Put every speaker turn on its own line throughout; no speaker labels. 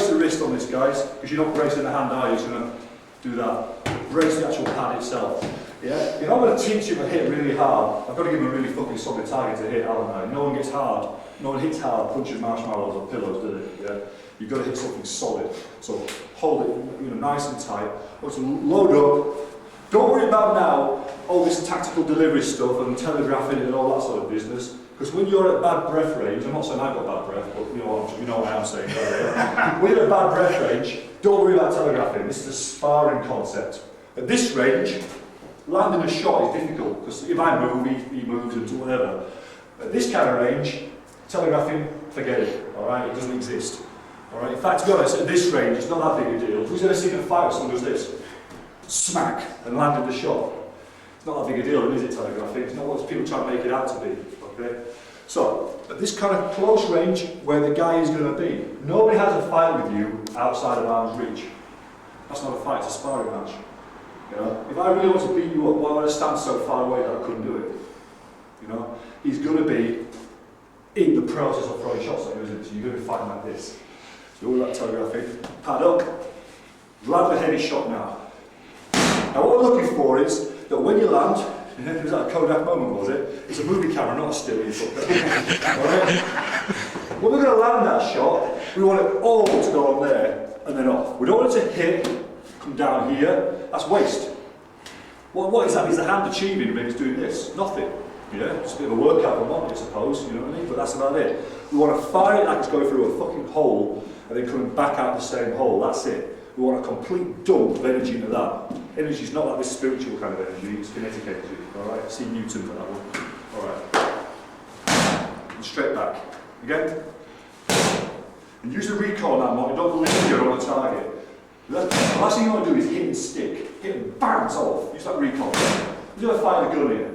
brace the wrist on this, guys, because you're not bracing the hand, are you? You're just going to do that. Brace the actual pad itself. Yeah? If I'm going to teach him to hit really hard, I've got to give him a really fucking solid target to hit, haven't I? No one gets hard. No one hits hard, punches marshmallows or pillows, do they? Yeah? You've got to hit something solid. So hold it, nice and tight. Also load up. Don't worry about now all this tactical delivery stuff and telegraphing and all that sort of business. Because when you're at bad breath range, I'm not saying I've got bad breath, but you know what I am saying. When you're at bad breath range, don't worry about telegraphing. This is a sparring concept. At this range, landing a shot is difficult because if I move, he moves and whatever. At this kind of range, telegraphing, forget it. All right, it doesn't exist. All right. In fact, to be honest, at this range, it's not that big a deal. Who's ever seen a fight where someone does this? Smack and landed the shot. It's not that big a deal, is it, telegraphing? It's not what people try to make it out to be. Okay? So, at this kind of close range where the guy is going to be, nobody has a fight with you outside of arm's reach. That's not a fight, it's a sparring match. You know? If I really want to beat you up, why would I stand so far away that I couldn't do it? You know? He's going to be in the process of throwing shots at you, isn't it? So you're going to be fighting like this. So all that telegraphing, pad up, land a heavy shot now. Now what we're looking for is that when you land, was that a Kodak moment, was it? It's a movie camera, not a still. Right? When we're going to land that shot, we want it all to go on there and then off. We don't want it to hit, come down here. That's waste. What is that? Is the hand achieving when it's doing this? Nothing. Yeah, just a bit of a workout for one, I suppose, you know what I mean? But that's about it. We want to fire it like it's going through a fucking hole and then coming back out the same hole. That's it. We want a complete dump of energy into that. Energy is not like this spiritual kind of energy, it's kinetic energy. Alright, see Newton for that one. Alright. And straight back. Again. And use the recoil on that one, don't believe you're on a target. The last thing you want to do is hit and stick. Hit and bang, it's off. Use that recoil. You ever fire the gun here?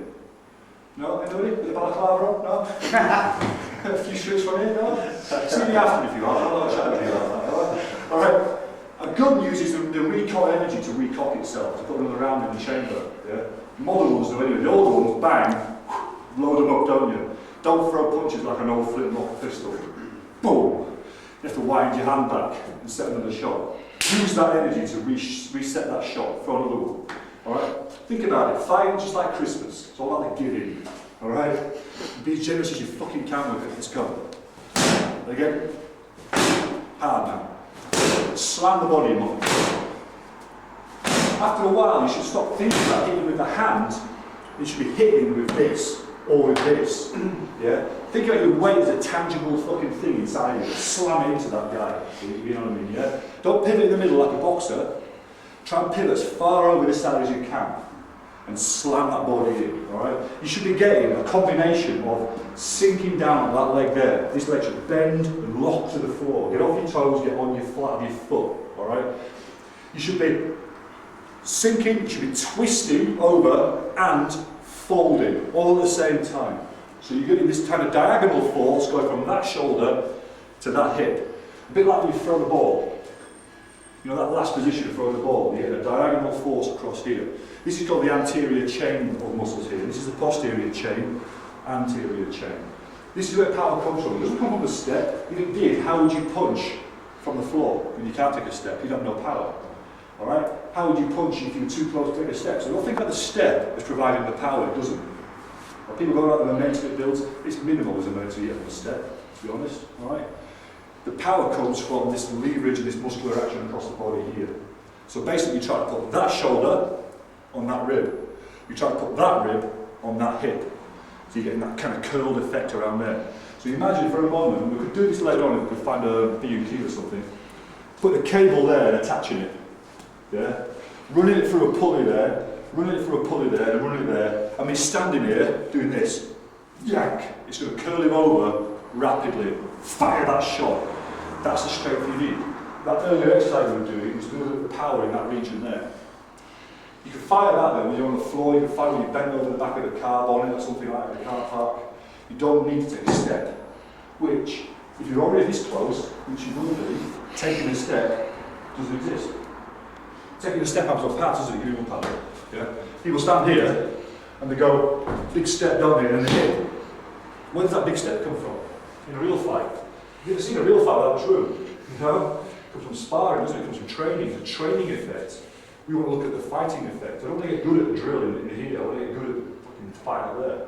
No? Anybody? With a balaclava on? No? A few strips from here? No? See me after if you want. I'm not chatting with you about that. Alright. A gun uses the recoil energy to recock itself, to put another round in the chamber. Yeah? Modern ones do anyway. The older ones, bang, load them up, don't you? Don't throw punches like an old flintlock pistol. Boom! You have to wind your hand back and set another shot. Use that energy to reset that shot, throw another one. Alright? Think about it. Fighting just like Christmas. It's all about the giving. Alright? Be as generous as you fucking can with it. Let's go. Again. Hard now. Slam the body in. After a while, you should stop thinking about hitting with the hand. You should be hitting with this or with this. Yeah? Think about your weight as a tangible fucking thing inside you. Slam it into that guy. You know what I mean? Yeah? Don't pivot in the middle like a boxer. Try and pivot as far over the side as you can and slam that body in. Alright? You should be getting a combination of sinking down on that leg there. This leg should bend and lock to the floor. Get off your toes, get on your flat of your foot. Alright? You should be sinking, you should be twisting over and folding all at the same time. So you're getting this kind of diagonal force going from that shoulder to that hip. A bit like when you throw the ball. You know, that last position of throwing the ball, you get a diagonal force across here. This is called the anterior chain of muscles here. This is the posterior chain, anterior chain. This is where power comes from. It doesn't come from the step. If it did, how would you punch from the floor when you can't take a step? You'd have no power. Alright? How would you punch if you were too close to take a step? So don't think about the step as providing the power, it doesn't. When people go out and the momentum it builds, it's minimal as a momentum you get from a step, to be honest. Alright? The power comes from this leverage and this muscular action across the body here. So basically you try to put that shoulder on that rib. You try to put that rib on that hip. So you're getting that kind of curled effect around there. So you imagine for a moment, we could do this later on if we could find a BUQ or something. Put a cable there and attaching it. Yeah? Running it through a pulley there, running it through a pulley there, and running it there. And me standing here doing this. Yank. It's going to curl him over rapidly. Fire that shot. That's the strength you need. That earlier exercise we were doing was building up the power in that region there. You can fire that then when you're on the floor, you can fire when you bend over the back of the car bonnet or something like that in the car park. You don't need to take a step, which, if you're already this close, which you will be, taking a step doesn't exist. Taking a step happens off pat, doesn't it? You do paddle. Yeah? People stand here and they go, big step, don't they? And they hit. Where does that big step come from? In a real fight. You've never seen a real fight without a drill, you know? comes from sparring, doesn't it? It comes from training, the training effect. We want to look at the fighting effect. I don't want to get good at the drill in here, I want to get good at the fucking fight out there.